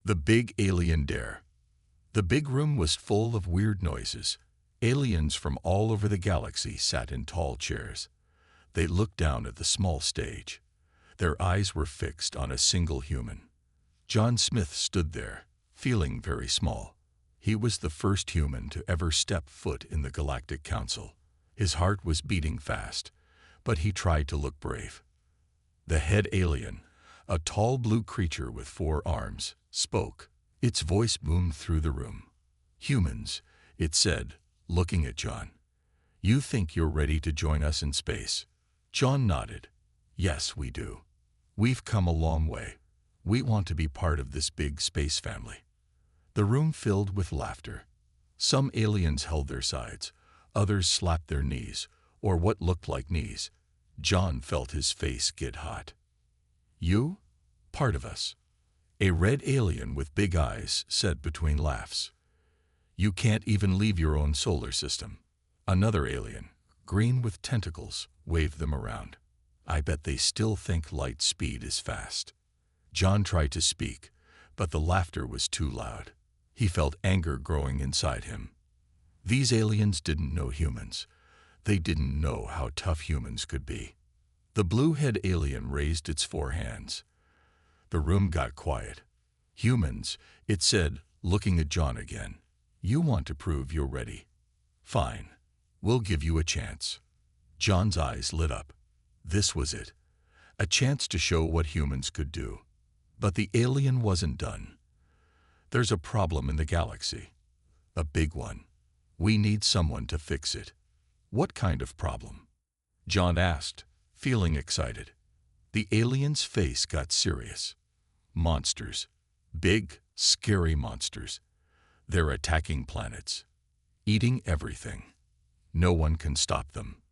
The Big Alien Dare. The big room was full of weird noises. Aliens from all over the galaxy sat in tall chairs. They looked down at the small stage. Their eyes were fixed on a single human. John Smith stood there, feeling very small. He was the first human to ever step foot in the Galactic Council. His heart was beating fast, but he tried to look brave. The head alien, a tall blue creature with 4 arms, spoke. Its voice boomed through the room. "Humans," it said, looking at John. "You think you're ready to join us in space?" John nodded. "Yes, we do. We've come a long way. We want to be part of this big space family." The room filled with laughter. Some aliens held their sides, others slapped their knees, or what looked like knees. John felt his face get hot. "You? Part of us?" A red alien with big eyes said between laughs. "You can't even leave your own solar system." Another alien, green with tentacles, waved them around. "I bet they still think light speed is fast." John tried to speak, but the laughter was too loud. He felt anger growing inside him. These aliens didn't know humans. They didn't know how tough humans could be. The blue-head alien raised its 4 hands. The room got quiet. "Humans," it said, looking at John again. "You want to prove you're ready? Fine. We'll give you a chance." John's eyes lit up. This was it. A chance to show what humans could do. But the alien wasn't done. "There's a problem in the galaxy. A big one. We need someone to fix it." "What kind of problem?" John asked, feeling excited. The alien's face got serious. "Monsters. Big, scary monsters. They're attacking planets. Eating everything. No one can stop them."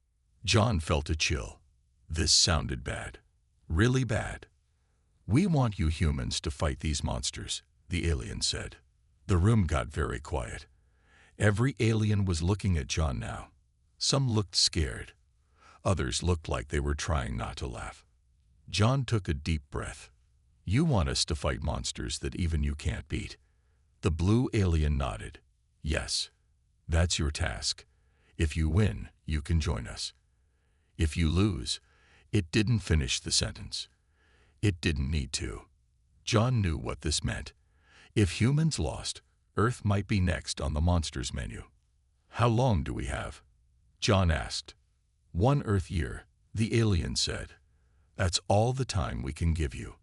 John felt a chill. This sounded bad. Really bad. "We want you humans to fight these monsters," the alien said. The room got very quiet. Every alien was looking at John now. Some looked scared. Others looked like they were trying not to laugh. John took a deep breath. "You want us to fight monsters that even you can't beat?" The blue alien nodded. "Yes, that's your task. If you win, you can join us. If you lose..." It didn't finish the sentence. It didn't need to. John knew what this meant. If humans lost, Earth might be next on the monsters menu. "How long do we have?" John asked. "1 Earth year," the alien said. "That's all the time we can give you.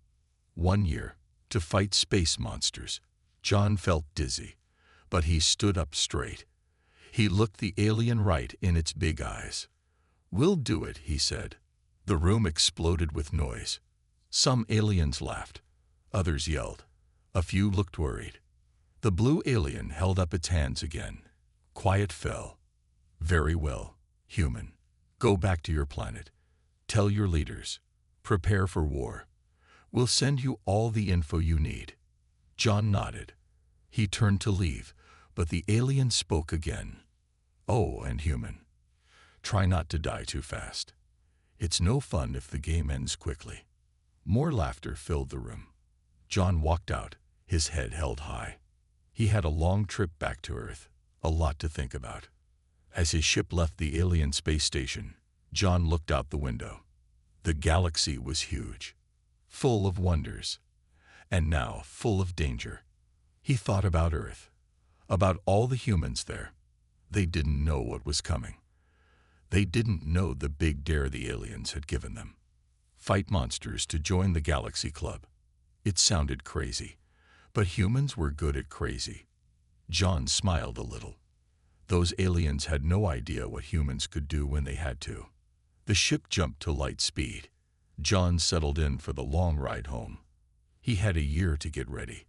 1 year, to fight space monsters." John felt dizzy, but he stood up straight. He looked the alien right in its big eyes. "We'll do it," he said. The room exploded with noise. Some aliens laughed. Others yelled. A few looked worried. The blue alien held up its hands again. Quiet fell. "Very well, human. Go back to your planet. Tell your leaders. Prepare for war. We'll send you all the info you need." John nodded. He turned to leave, but the alien spoke again. "Oh, and human. Try not to die too fast. It's no fun if the game ends quickly." More laughter filled the room. John walked out, his head held high. He had a long trip back to Earth, a lot to think about. As his ship left the alien space station, John looked out the window. The galaxy was huge, full of wonders, and now full of danger. He thought about Earth, about all the humans there. They didn't know what was coming. They didn't know the big dare the aliens had given them. Fight monsters to join the Galaxy Club. It sounded crazy, but humans were good at crazy. John smiled a little. Those aliens had no idea what humans could do when they had to. The ship jumped to light speed. John settled in for the long ride home. He had a year to get ready.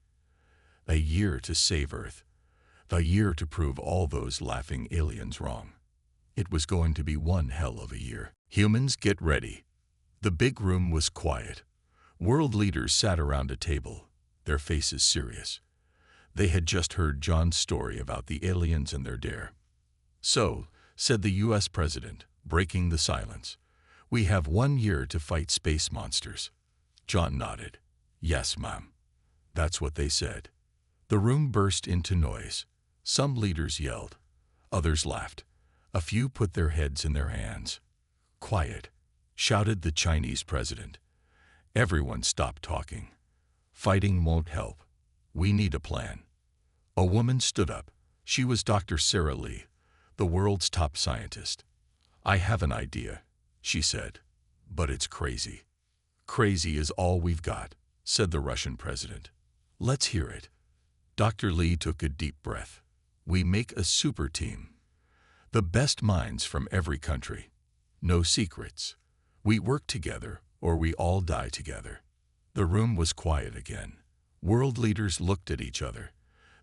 A year to save Earth. A year to prove all those laughing aliens wrong. It was going to be one hell of a year. "Humans, get ready." The big room was quiet. World leaders sat around a table, their faces serious. They had just heard John's story about the aliens and their dare. "So," said the U.S. President, breaking the silence, "we have 1 year to fight space monsters." John nodded. "Yes, ma'am." That's what they said. The room burst into noise. Some leaders yelled. Others laughed. A few put their heads in their hands. "Quiet," shouted the Chinese president. Everyone stopped talking. "Fighting won't help. We need a plan." A woman stood up. She was Dr. Sarah Lee, the world's top scientist. "I have an idea," she said, "but it's crazy." "Crazy is all we've got," said the Russian president. "Let's hear it." Dr. Lee took a deep breath. "We make a super team. The best minds from every country. No secrets. We work together or we all die together." The room was quiet again. World leaders looked at each other.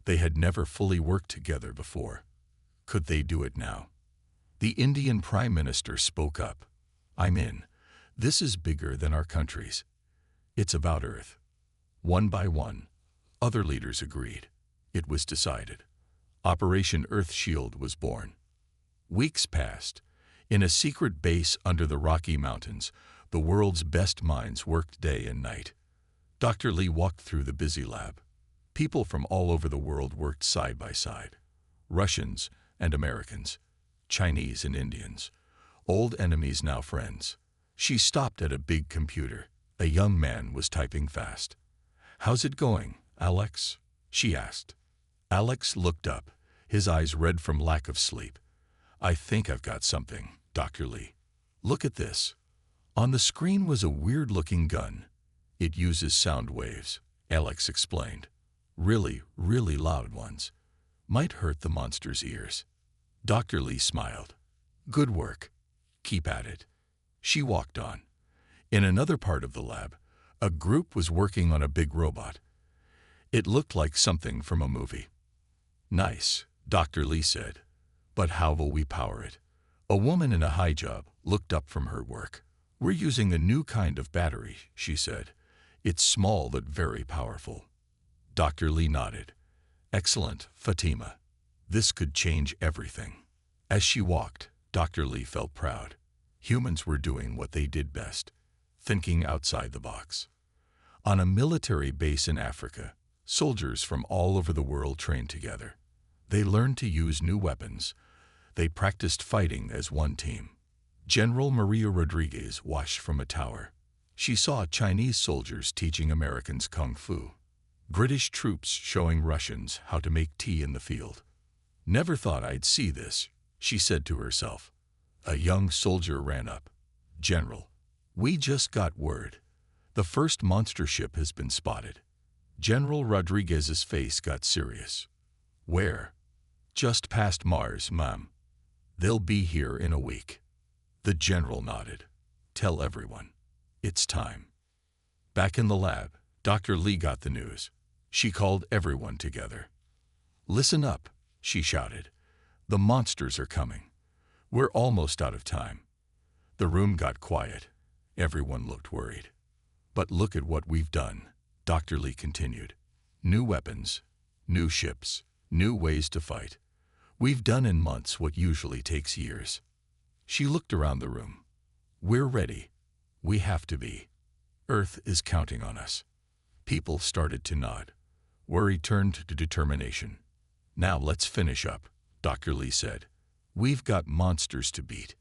They had never fully worked together before. Could they do it now? The Indian Prime Minister spoke up. "I'm in. This is bigger than our countries. It's about Earth." One by one, other leaders agreed. It was decided. Operation Earth Shield was born. Weeks passed. In a secret base under the Rocky Mountains, the world's best minds worked day and night. Dr. Lee walked through the busy lab. People from all over the world worked side by side. Russians and Americans, Chinese and Indians, old enemies now friends. She stopped at a big computer. A young man was typing fast. "How's it going, Alex?" she asked. Alex looked up, his eyes red from lack of sleep. "I think I've got something, Dr. Lee. Look at this." On the screen was a weird-looking gun. "It uses sound waves," Alex explained. "Really, really loud ones. Might hurt the monster's ears." Dr. Lee smiled. "Good work. Keep at it." She walked on. In another part of the lab, a group was working on a big robot. It looked like something from a movie. "Nice," Dr. Lee said. "But how will we power it?" A woman in a hijab looked up from her work. "We're using a new kind of battery," she said. "It's small but very powerful." Dr. Lee nodded. "Excellent, Fatima. This could change everything." As she walked, Dr. Lee felt proud. Humans were doing what they did best, thinking outside the box. On a military base in Africa, soldiers from all over the world trained together. They learned to use new weapons. They practiced fighting as one team. General Maria Rodriguez watched from a tower. She saw Chinese soldiers teaching Americans kung fu. British troops showing Russians how to make tea in the field. "Never thought I'd see this," she said to herself. A young soldier ran up. "General, we just got word. The first monster ship has been spotted." General Rodriguez's face got serious. "Where?" "Just past Mars, Ma'am. They'll be here in a week." The general nodded. "Tell everyone. It's time." Back in the lab, Dr. Lee got the news. She called everyone together. "Listen up," she shouted. "The monsters are coming. We're almost out of time." The room got quiet. Everyone looked worried. "But look at what we've done," Dr. Lee continued. "New weapons, new ships, new ways to fight. We've done in months what usually takes years." She looked around the room. "We're ready. We have to be. Earth is counting on us." People started to nod. Worry turned to determination. "Now let's finish up," Dr. Lee said. "We've got monsters to beat."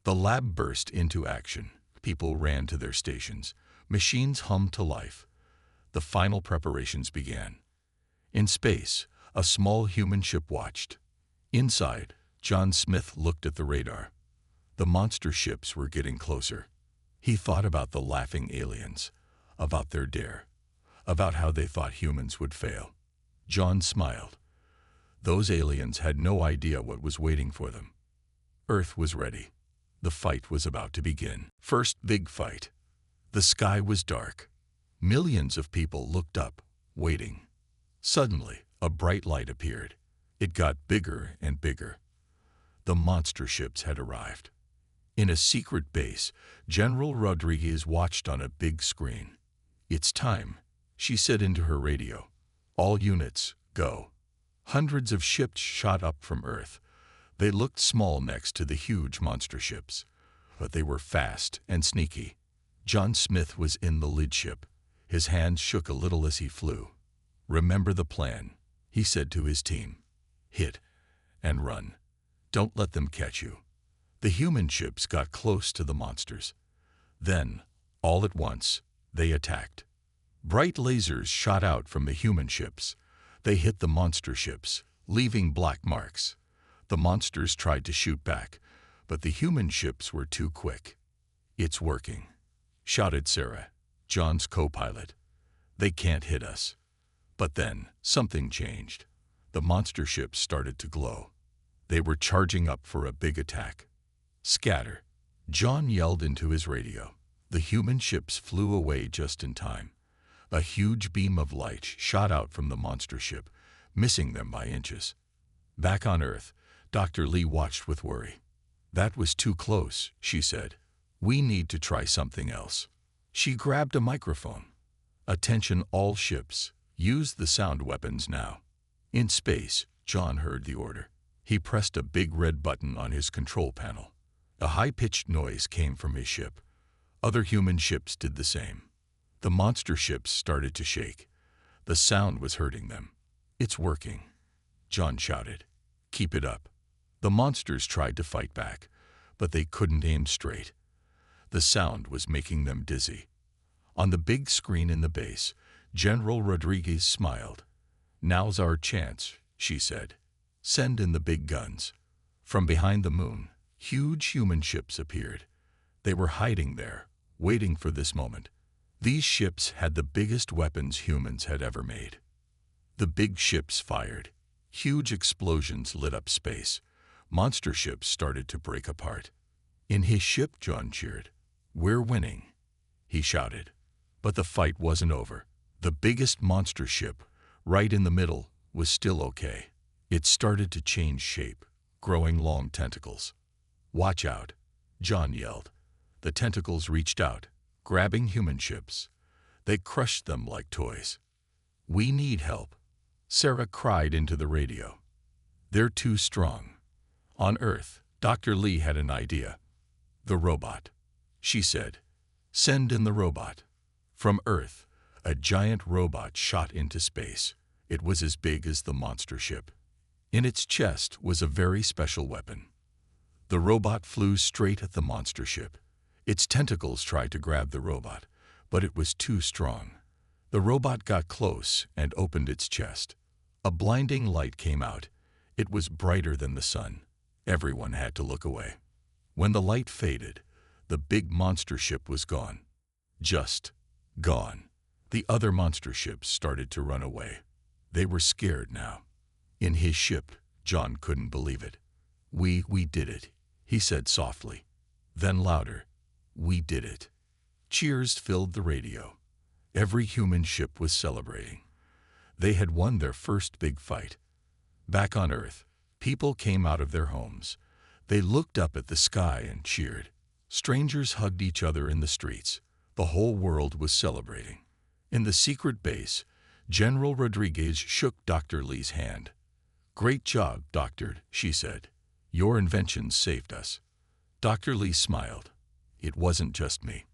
The lab burst into action. People ran to their stations. Machines hummed to life. The final preparations began. In space, a small human ship watched. Inside, John Smith looked at the radar. The monster ships were getting closer. He thought about the laughing aliens, about their dare, about how they thought humans would fail. John smiled. Those aliens had no idea what was waiting for them. Earth was ready. The fight was about to begin. First big fight. The sky was dark. Millions of people looked up, waiting. Suddenly, a bright light appeared. It got bigger and bigger. The monster ships had arrived. In a secret base, General Rodriguez watched on a big screen. "It's time," she said into her radio. "All units, go." Hundreds of ships shot up from Earth. They looked small next to the huge monster ships, but they were fast and sneaky. John Smith was in the lead ship. His hands shook a little as he flew. "Remember the plan," he said to his team. "Hit and run. Don't let them catch you." The human ships got close to the monsters. Then, all at once, they attacked. Bright lasers shot out from the human ships. They hit the monster ships, leaving black marks. The monsters tried to shoot back, but the human ships were too quick. "It's working," shouted Sarah, John's co-pilot. "They can't hit us." But then, something changed. The monster ships started to glow. They were charging up for a big attack. "Scatter!" John yelled into his radio. The human ships flew away just in time. A huge beam of light shot out from the monster ship, missing them by inches. Back on Earth, Dr. Lee watched with worry. "That was too close," she said. "We need to try something else." She grabbed a microphone. "Attention all ships. Use the sound weapons now." In space, John heard the order. He pressed a big red button on his control panel. A high-pitched noise came from his ship. Other human ships did the same. The monster ships started to shake. The sound was hurting them. "It's working," John shouted. "Keep it up." The monsters tried to fight back, but they couldn't aim straight. The sound was making them dizzy. On the big screen in the base, General Rodriguez smiled. "Now's our chance," she said. "Send in the big guns." From behind the moon, huge human ships appeared. They were hiding there, waiting for this moment. These ships had the biggest weapons humans had ever made. The big ships fired. Huge explosions lit up space. Monster ships started to break apart. In his ship, John cheered. "We're winning," he shouted. But the fight wasn't over. The biggest monster ship, right in the middle, was still okay. It started to change shape, growing long tentacles. "Watch out," John yelled. The tentacles reached out, grabbing human ships. They crushed them like toys. "We need help," Sarah cried into the radio. "They're too strong." On Earth, Dr. Lee had an idea. "The robot," she said. "Send in the robot." From Earth, a giant robot shot into space. It was as big as the monster ship. In its chest was a very special weapon. The robot flew straight at the monster ship. Its tentacles tried to grab the robot, but it was too strong. The robot got close and opened its chest. A blinding light came out. It was brighter than the sun. Everyone had to look away. When the light faded, the big monster ship was gone. Just gone. The other monster ships started to run away. They were scared now. In his ship, John couldn't believe it. We did it," he said softly. Then louder, "We did it." Cheers filled the radio. Every human ship was celebrating. They had won their first big fight. Back on Earth, people came out of their homes. They looked up at the sky and cheered. Strangers hugged each other in the streets. The whole world was celebrating. In the secret base, General Rodriguez shook Dr. Lee's hand. "Great job, Doctor," she said. "Your inventions saved us." Dr. Lee smiled. "It wasn't just me.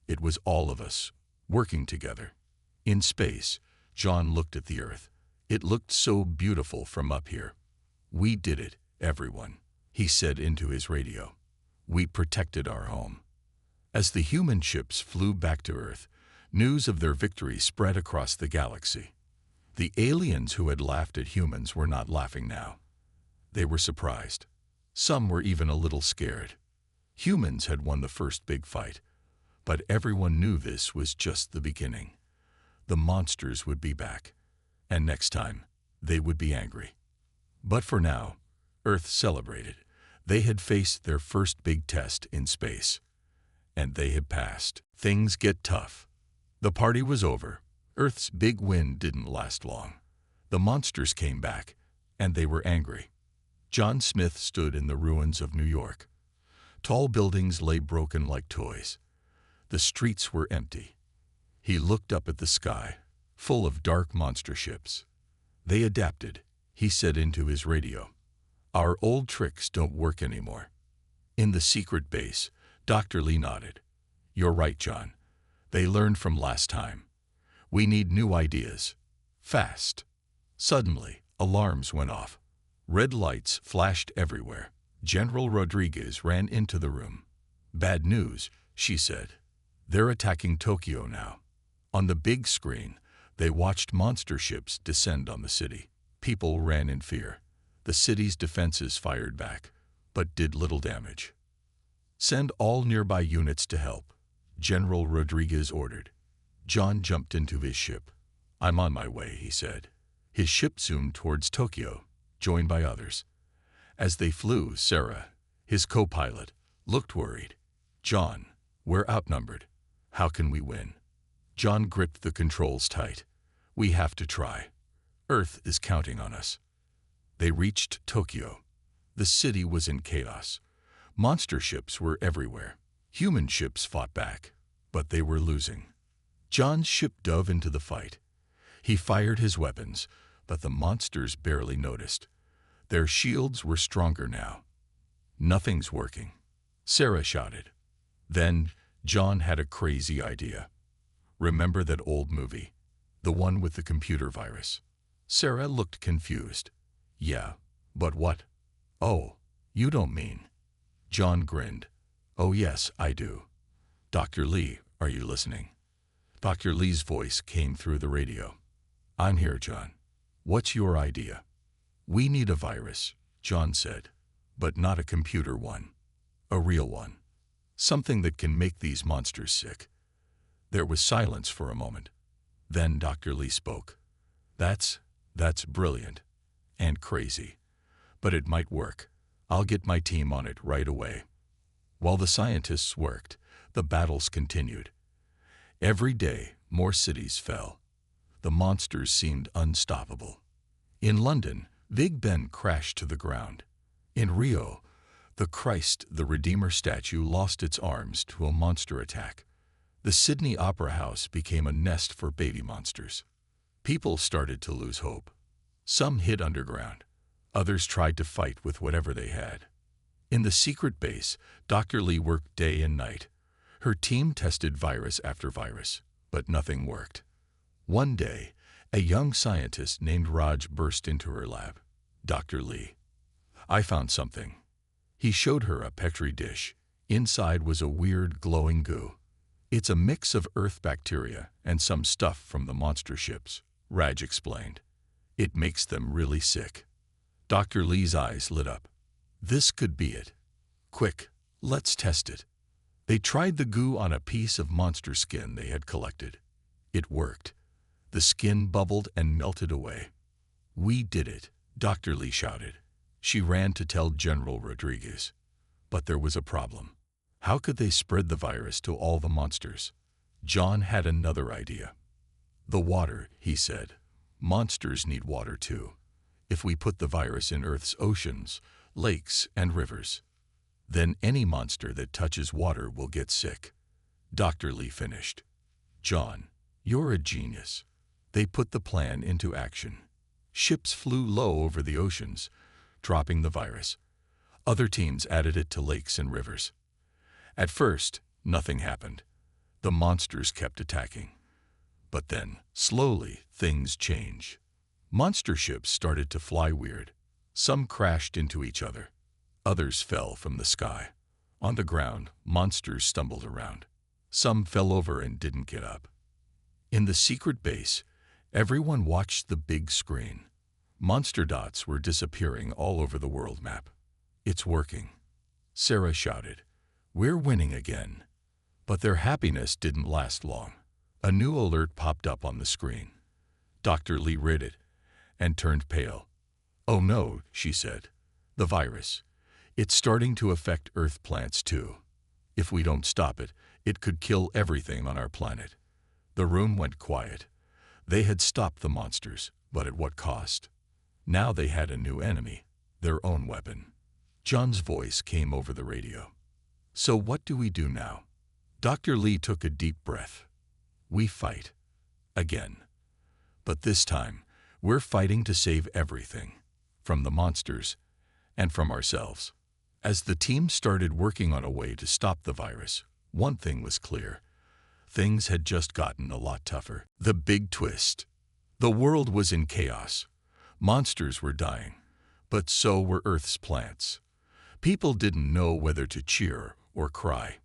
It was all of us, working together." In space, John looked at the Earth. It looked so beautiful from up here. "We did it, everyone," he said into his radio. "We protected our home." As the human ships flew back to Earth, news of their victory spread across the galaxy. The aliens who had laughed at humans were not laughing now. They were surprised. Some were even a little scared. Humans had won the first big fight, but everyone knew this was just the beginning. The monsters would be back, and next time, they would be angry. But for now, Earth celebrated. They had faced their first big test in space, and they had passed. Things get tough. The party was over. Earth's big win didn't last long. The monsters came back, and they were angry. John Smith stood in the ruins of New York. Tall buildings lay broken like toys. The streets were empty. He looked up at the sky, full of dark monster ships. "They adapted," he said into his radio. "Our old tricks don't work anymore." In the secret base, Dr. Lee nodded. "You're right, John. They learned from last time. We need new ideas. Fast. Suddenly, alarms went off. Red lights flashed everywhere. General Rodriguez ran into the room. "Bad news," she said. "They're attacking Tokyo now." On the big screen, they watched monster ships descend on the city. People ran in fear. The city's defenses fired back, but did little damage. "Send all nearby units to help," General Rodriguez ordered. John jumped into his ship. "I'm on my way," he said. His ship zoomed towards Tokyo, joined by others. As they flew, Sarah, his co-pilot, looked worried. "John, we're outnumbered. How can we win?" John gripped the controls tight. "We have to try. Earth is counting on us." They reached Tokyo. The city was in chaos. Monster ships were everywhere. Human ships fought back, but they were losing. John's ship dove into the fight. He fired his weapons, but the monsters barely noticed. Their shields were stronger now. "Nothing's working," Sarah shouted. Then John had a crazy idea. "Remember that old movie? The one with the computer virus?" Sarah looked confused. "Yeah, but what?" "Oh, you don't mean..." John grinned. "Oh yes, I do. Dr. Lee, are you listening?" Dr. Lee's voice came through the radio. "I'm here, John. What's your idea?" "We need a virus," John said, "but not a computer one. A real one. Something that can make these monsters sick." There was silence for a moment. Then Dr. Lee spoke. That's brilliant. And crazy. But it might work. I'll get my team on it right away." While the scientists worked, the battles continued. Every day, more cities fell. The monsters seemed unstoppable. In London, Big Ben crashed to the ground. In Rio, the Christ the Redeemer statue lost its arms to a monster attack. The Sydney Opera House became a nest for baby monsters. People started to lose hope. Some hid underground. Others tried to fight with whatever they had. In the secret base, Dr. Lee worked day and night. Her team tested virus after virus, but nothing worked. One day, a young scientist named Raj burst into her lab. "Dr. Lee, I found something." He showed her a Petri dish. Inside was a weird glowing goo. "It's a mix of earth bacteria and some stuff from the monster ships," Raj explained. "It makes them really sick." Dr. Lee's eyes lit up. "This could be it. Quick, let's test it." They tried the goo on a piece of monster skin they had collected. It worked. The skin bubbled and melted away. "We did it," Dr. Lee shouted. She ran to tell General Rodriguez. But there was a problem. How could they spread the virus to all the monsters? John had another idea. "The water," he said. "Monsters need water too. If we put the virus in Earth's oceans, lakes, and rivers, then any monster that touches water will get sick." Dr. Lee finished. "John, you're a genius." They put the plan into action. Ships flew low over the oceans, dropping the virus. Other teams added it to lakes and rivers. At first, nothing happened. The monsters kept attacking. But then, slowly, things changed. Monster ships started to fly weird. Some crashed into each other. Others fell from the sky. On the ground, monsters stumbled around. Some fell over and didn't get up. In the secret base, everyone watched the big screen. Monster dots were disappearing all over the world map. "It's working," Sarah shouted. "We're winning again." But their happiness didn't last long. A new alert popped up on the screen. Dr. Lee read it and turned pale. "Oh no," she said. "The virus. It's starting to affect Earth plants too. If we don't stop it, it could kill everything on our planet." The room went quiet. They had stopped the monsters, but at what cost? Now they had a new enemy, their own weapon. John's voice came over the radio. "So what do we do now?" Dr. Lee took a deep breath. "We fight. Again. But this time, we're fighting to save everything. From the monsters and from ourselves." As the team started working on a way to stop the virus, one thing was clear. Things had just gotten a lot tougher. The big twist. The world was in chaos. Monsters were dying, but so were Earth's plants. People didn't know whether to cheer or cry.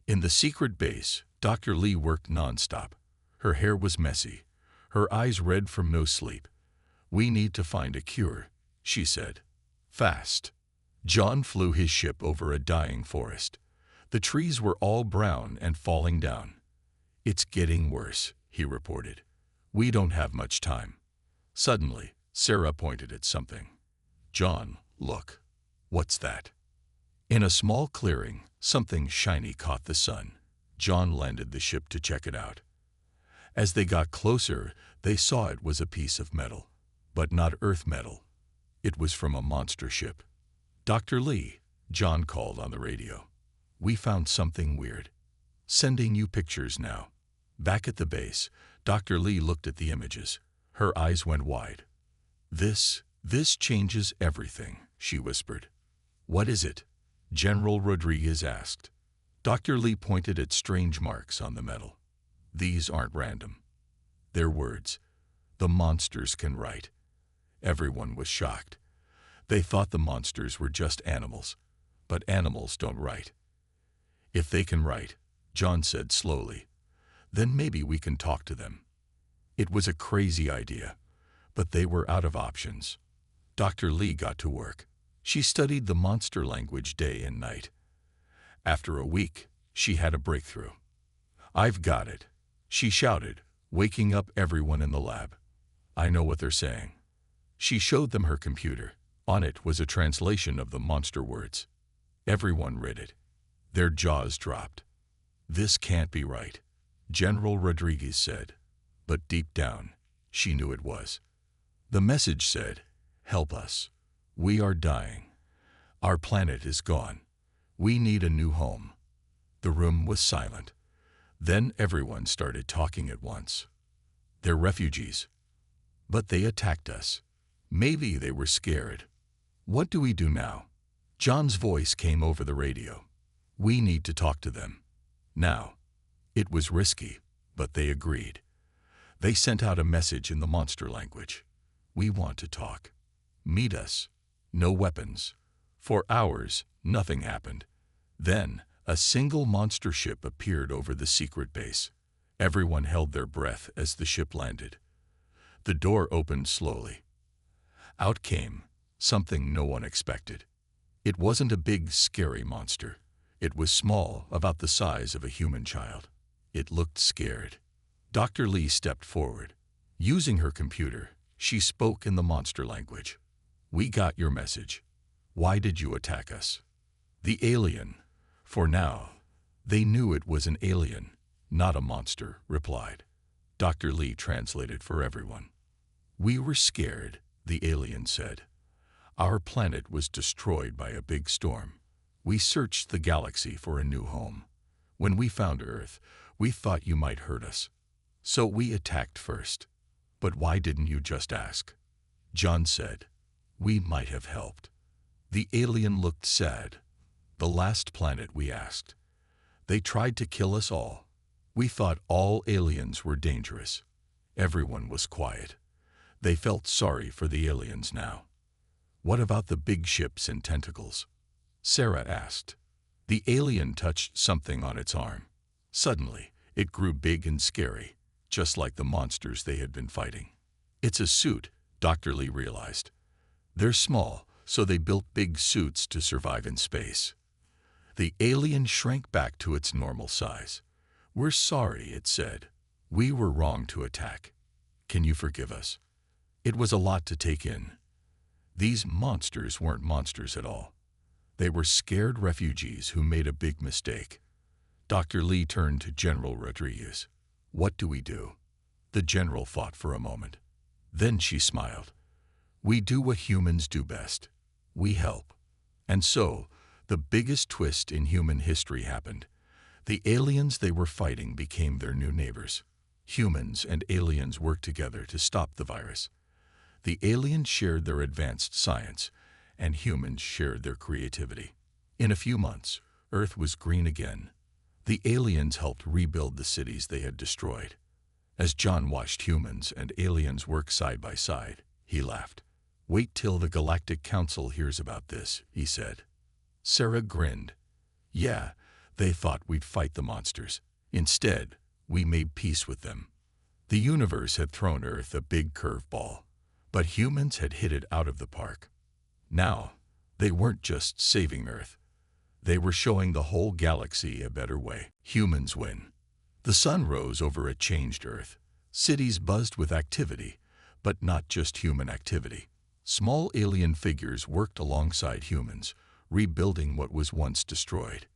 In the secret base, Dr. Lee worked nonstop. Her hair was messy, her eyes red from no sleep. "We need to find a cure," she said. "Fast." John flew his ship over a dying forest. The trees were all brown and falling down. "It's getting worse," he reported. "We don't have much time." Suddenly, Sarah pointed at something. "John, look." "What's that?" In a small clearing, something shiny caught the sun. John landed the ship to check it out. As they got closer, they saw it was a piece of metal, but not Earth metal. It was from a monster ship. "Dr. Lee," John called on the radio. "We found something weird. Sending you pictures now." Back at the base, Dr. Lee looked at the images. Her eyes went wide. This changes everything," she whispered. "What is it?" General Rodriguez asked. Dr. Lee pointed at strange marks on the metal. "These aren't random. They're words. The monsters can write." Everyone was shocked. They thought the monsters were just animals, but animals don't write. "If they can write," John said slowly, "then maybe we can talk to them." It was a crazy idea, but they were out of options. Dr. Lee got to work. She studied the monster language day and night. After a week, she had a breakthrough. "I've got it," she shouted, waking up everyone in the lab. "I know what they're saying." She showed them her computer. On it was a translation of the monster words. Everyone read it. Their jaws dropped. "This can't be right," General Rodriguez said. But deep down, she knew it was. The message said, "Help us. We are dying. Our planet is gone. We need a new home." The room was silent. Then everyone started talking at once. "They're refugees. But they attacked us. Maybe they were scared. What do we do now?" John's voice came over the radio. "We need to talk to them. Now." It was risky, but they agreed. They sent out a message in the monster language. "We want to talk. Meet us. No weapons." For hours, nothing happened. Then, a single monster ship appeared over the secret base. Everyone held their breath as the ship landed. The door opened slowly. Out came something no one expected. It wasn't a big, scary monster. It was small, about the size of a human child. It looked scared. Dr. Lee stepped forward. Using her computer, she spoke in the monster language. "We got your message. Why did you attack us?" "The alien." For now, they knew it was an alien, not a monster, replied. Dr. Lee translated for everyone. "We were scared," the alien said. "Our planet was destroyed by a big storm. We searched the galaxy for a new home. When we found Earth, we thought you might hurt us. So we attacked first. But why didn't you just ask?" John said, "We might have helped." The alien looked sad. "The last planet we asked. They tried to kill us all. We thought all aliens were dangerous." Everyone was quiet. They felt sorry for the aliens now. "What about the big ships and tentacles?" Sarah asked. The alien touched something on its arm. Suddenly, it grew big and scary, just like the monsters they had been fighting. "It's a suit," Dr. Lee realized. "They're small, so they built big suits to survive in space." The alien shrank back to its normal size. "We're sorry," it said. "We were wrong to attack. Can you forgive us?" It was a lot to take in. These monsters weren't monsters at all. They were scared refugees who made a big mistake. Dr. Lee turned to General Rodriguez. "What do we do?" The general thought for a moment. Then she smiled. "We do what humans do best. We help." And so, the biggest twist in human history happened. The aliens they were fighting became their new neighbors. Humans and aliens worked together to stop the virus. The aliens shared their advanced science, and humans shared their creativity. In a few months, Earth was green again. The aliens helped rebuild the cities they had destroyed. As John watched humans and aliens work side by side, he laughed. "Wait till the Galactic Council hears about this," he said. Sarah grinned. "Yeah, they thought we'd fight the monsters. Instead, we made peace with them." The universe had thrown Earth a big curveball, but humans had hit it out of the park. Now, they weren't just saving Earth. They were showing the whole galaxy a better way. Humans win. The sun rose over a changed Earth. Cities buzzed with activity, but not just human activity. Small alien figures worked alongside humans, rebuilding what was once destroyed.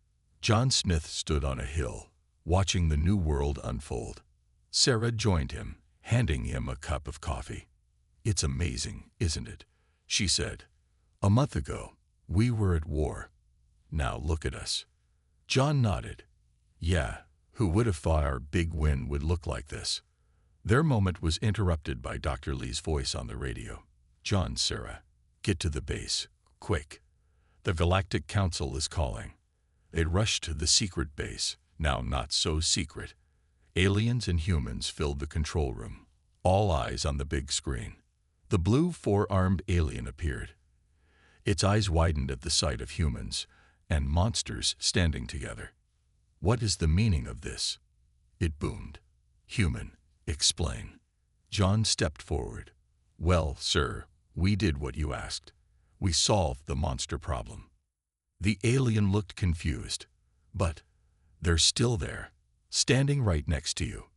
John Smith stood on a hill, watching the new world unfold. Sarah joined him, handing him a cup of coffee. "It's amazing, isn't it?" she said. "A month ago, we were at war. Now look at us." John nodded. "Yeah, who would have thought our big win would look like this?" Their moment was interrupted by Dr. Lee's voice on the radio. "John, Sarah, get to the base, quick. The Galactic Council is calling." They rushed to the secret base, now not so secret. Aliens and humans filled the control room, all eyes on the big screen. The blue four-armed alien appeared. Its eyes widened at the sight of humans and monsters standing together. "What is the meaning of this?" it boomed. "Human, explain." John stepped forward. "Well, sir, we did what you asked. We solved the monster problem." The alien looked confused. "But they're still there, standing right next to you."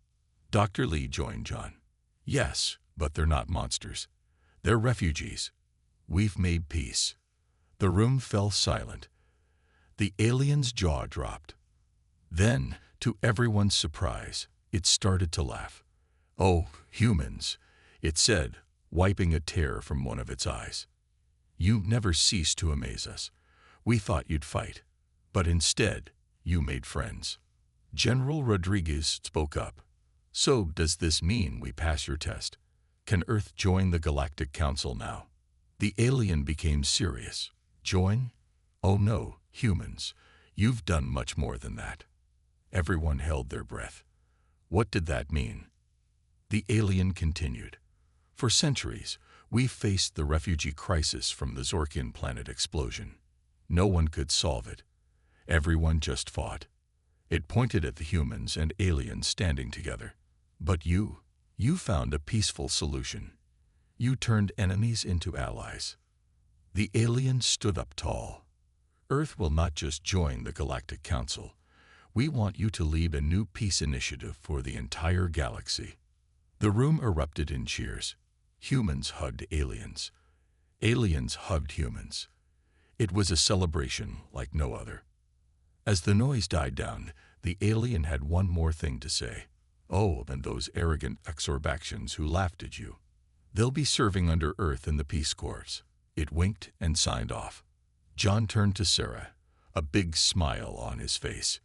Dr. Lee joined John. "Yes, but they're not monsters. They're refugees. We've made peace." The room fell silent. The alien's jaw dropped. Then, to everyone's surprise, it started to laugh. "Oh, humans," it said, wiping a tear from one of its eyes. "You never cease to amaze us. We thought you'd fight, but instead, you made friends." General Rodriguez spoke up. "So does this mean we pass your test? Can Earth join the Galactic Council now?" The alien became serious. "Join? Oh no, humans. You've done much more than that." Everyone held their breath. What did that mean? The alien continued. "For centuries, we've faced the refugee crisis from the Zorkian planet explosion. No one could solve it. Everyone just fought." It pointed at the humans and aliens standing together. "But you found a peaceful solution. You turned enemies into allies." The alien stood up tall. "Earth will not just join the Galactic Council. We want you to lead a new peace initiative for the entire galaxy." The room erupted in cheers. Humans hugged aliens. Aliens hugged humans. It was a celebration like no other. As the noise died down, the alien had one more thing to say. "Oh, and those arrogant exorbations who laughed at you. They'll be serving under Earth in the Peace Corps." It winked and signed off. John turned to Sarah, a big smile on his face.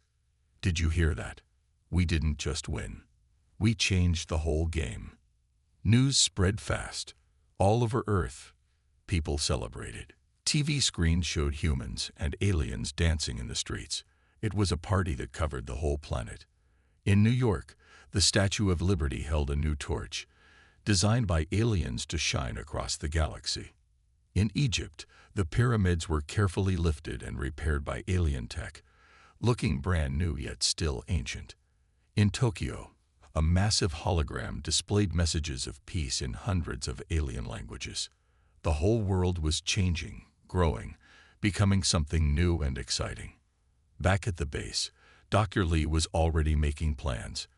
"Did you hear that? We didn't just win. We changed the whole game." News spread fast. All over Earth, people celebrated. TV screens showed humans and aliens dancing in the streets. It was a party that covered the whole planet. In New York, the Statue of Liberty held a new torch, designed by aliens to shine across the galaxy. In Egypt, the pyramids were carefully lifted and repaired by alien tech, looking brand new yet still ancient. In Tokyo, a massive hologram displayed messages of peace in hundreds of alien languages. The whole world was changing, growing, becoming something new and exciting. Back at the base, Dr. Lee was already making plans.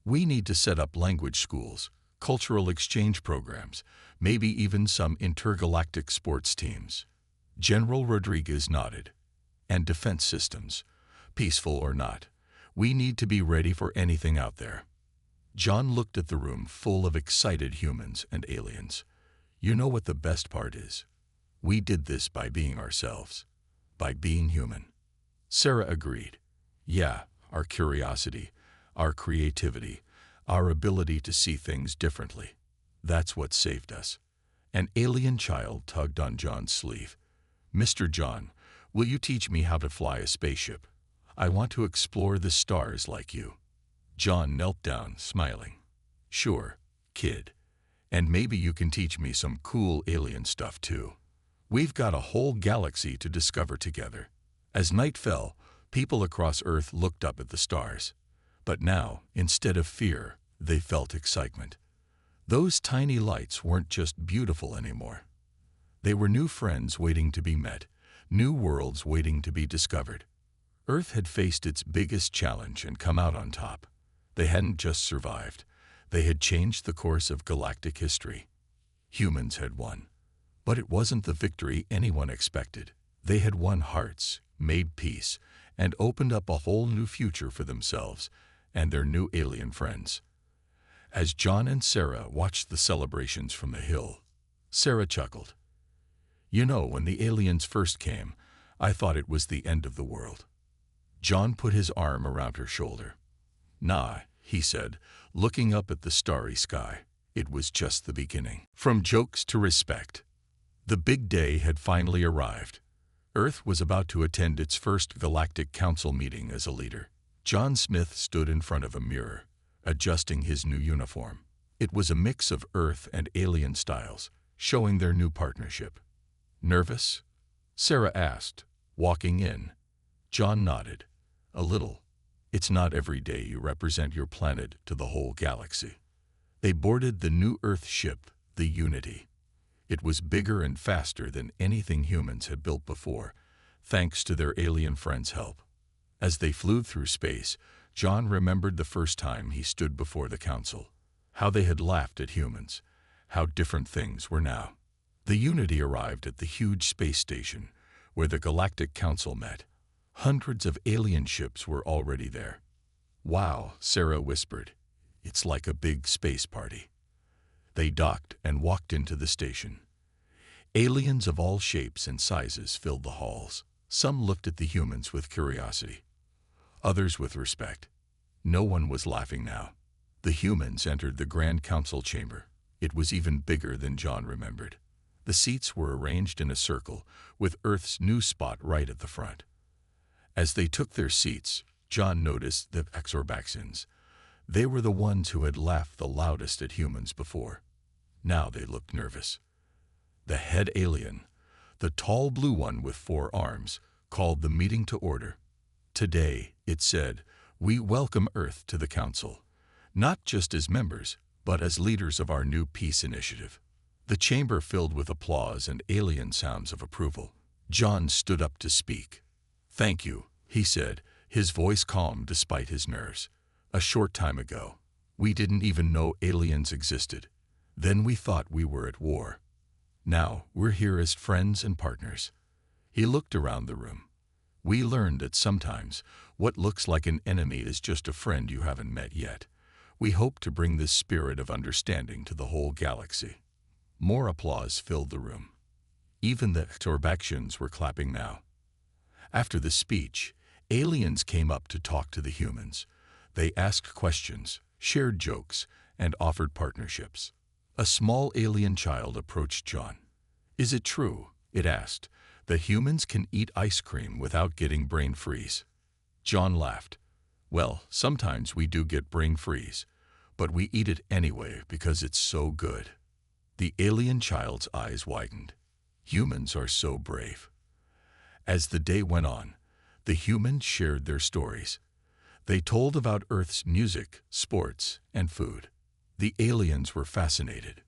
"We need to set up language schools, cultural exchange programs, maybe even some intergalactic sports teams." General Rodriguez nodded. "And defense systems, peaceful or not. We need to be ready for anything out there." John looked at the room full of excited humans and aliens. "You know what the best part is? We did this by being ourselves, by being human." Sarah agreed. "Yeah, our curiosity, our creativity, our ability to see things differently. That's what saved us." An alien child tugged on John's sleeve. "Mr. John, will you teach me how to fly a spaceship? I want to explore the stars like you." John knelt down, smiling. "Sure, kid. And maybe you can teach me some cool alien stuff too. We've got a whole galaxy to discover together." As night fell, people across Earth looked up at the stars. But now, instead of fear, they felt excitement. Those tiny lights weren't just beautiful anymore. They were new friends waiting to be met, new worlds waiting to be discovered. Earth had faced its biggest challenge and come out on top. They hadn't just survived. They had changed the course of galactic history. Humans had won. But it wasn't the victory anyone expected. They had won hearts, made peace, and opened up a whole new future for themselves and their new alien friends. As John and Sarah watched the celebrations from the hill, Sarah chuckled. "You know, when the aliens first came, I thought it was the end of the world." John put his arm around her shoulder. "Nah," he said, looking up at the starry sky. "It was just the beginning." From jokes to respect. The big day had finally arrived. Earth was about to attend its first Galactic Council meeting as a leader. John Smith stood in front of a mirror, adjusting his new uniform. It was a mix of Earth and alien styles, showing their new partnership. "Nervous?" Sarah asked, walking in. John nodded. "A little. It's not every day you represent your planet to the whole galaxy." They boarded the new Earth ship, the Unity. It was bigger and faster than anything humans had built before, thanks to their alien friends' help. As they flew through space, John remembered the first time he stood before the council. How they had laughed at humans. How different things were now. The Unity arrived at the huge space station, where the Galactic Council met. Hundreds of alien ships were already there. "Wow," Sarah whispered. "It's like a big space party." They docked and walked into the station. Aliens of all shapes and sizes filled the halls. Some looked at the humans with curiosity, others with respect. No one was laughing now. The humans entered the Grand Council chamber. It was even bigger than John remembered. The seats were arranged in a circle, with Earth's new spot right at the front. As they took their seats, John noticed the Exorbaxians. They were the ones who had laughed the loudest at humans before. Now they looked nervous. The head alien, the tall blue one with 4 arms, called the meeting to order. "Today," it said, "we welcome Earth to the Council, not just as members, but as leaders of our new peace initiative." The chamber filled with applause and alien sounds of approval. John stood up to speak. "Thank you," he said, his voice calm despite his nerves. "A short time ago, we didn't even know aliens existed. Then we thought we were at war. Now we're here as friends and partners." He looked around the room. "We learned that sometimes what looks like an enemy is just a friend you haven't met yet. We hope to bring this spirit of understanding to the whole galaxy." More applause filled the room. Even the Exorbaxians were clapping now. After the speech, aliens came up to talk to the humans. They asked questions, shared jokes, and offered partnerships. A small alien child approached John. "Is it true," it asked, "that humans can eat ice cream without getting brain freeze?" John laughed. "Well, sometimes we do get brain freeze, but we eat it anyway because it's so good." The alien child's eyes widened. Humans are so brave. As the day went on, the humans shared their stories. They told about Earth's music, sports, and food. The aliens were fascinated.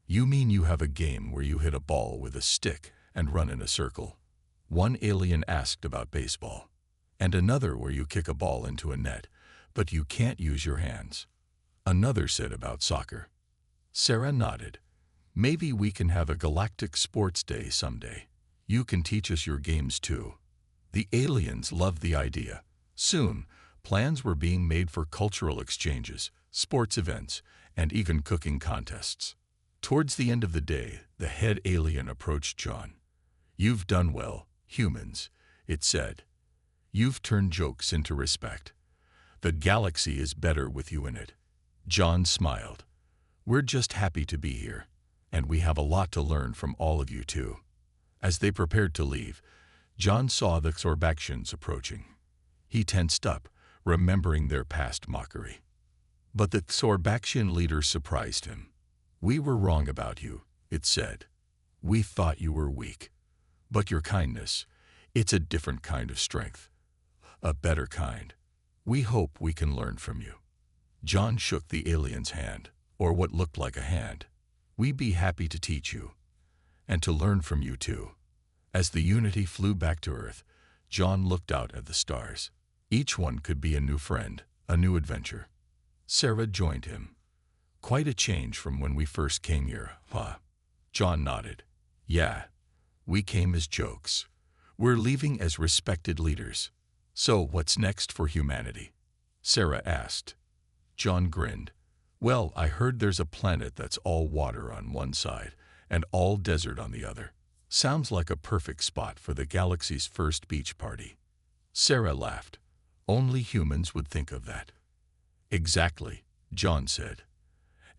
"You mean you have a game where you hit a ball with a stick and run in a circle?" One alien asked about baseball. "And another where you kick a ball into a net, but you can't use your hands." Another said about soccer. Sarah nodded. "Maybe we can have a galactic sports day someday. You can teach us your games too." The aliens loved the idea. Soon, plans were being made for cultural exchanges, sports events, and even cooking contests. Towards the end of the day, the head alien approached John. "You've done well, humans," it said. "You've turned jokes into respect. The galaxy is better with you in it." John smiled. "We're just happy to be here, and we have a lot to learn from all of you too." As they prepared to leave, John saw the Exorbaxians approaching. He tensed up, remembering their past mockery. But the Sorbaxian leader surprised him. "We were wrong about you," it said. "We thought you were weak. But your kindness, it's a different kind of strength. A better kind. We hope we can learn from you." John shook the alien's hand, or what looked like a hand. "We'd be happy to teach you, and to learn from you too." As the Unity flew back to Earth, John looked out at the stars. Each one could be a new friend, a new adventure. Sarah joined him. "Quite a change from when we first came here, huh?" John nodded. "Yeah, we came as jokes. We're leaving as respected leaders." "So what's next for humanity?" Sarah asked. John grinned. "Well, I heard there's a planet that's all water on one side and all desert on the other. Sounds like a perfect spot for the galaxy's first beach party." Sarah laughed. "Only humans would think of that." "Exactly," John said.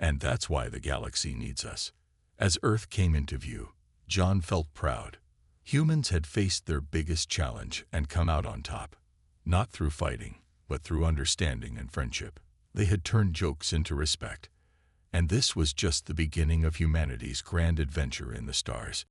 "And that's why the galaxy needs us." As Earth came into view, John felt proud. Humans had faced their biggest challenge and come out on top. Not through fighting, but through understanding and friendship. They had turned jokes into respect. And this was just the beginning of humanity's grand adventure in the stars.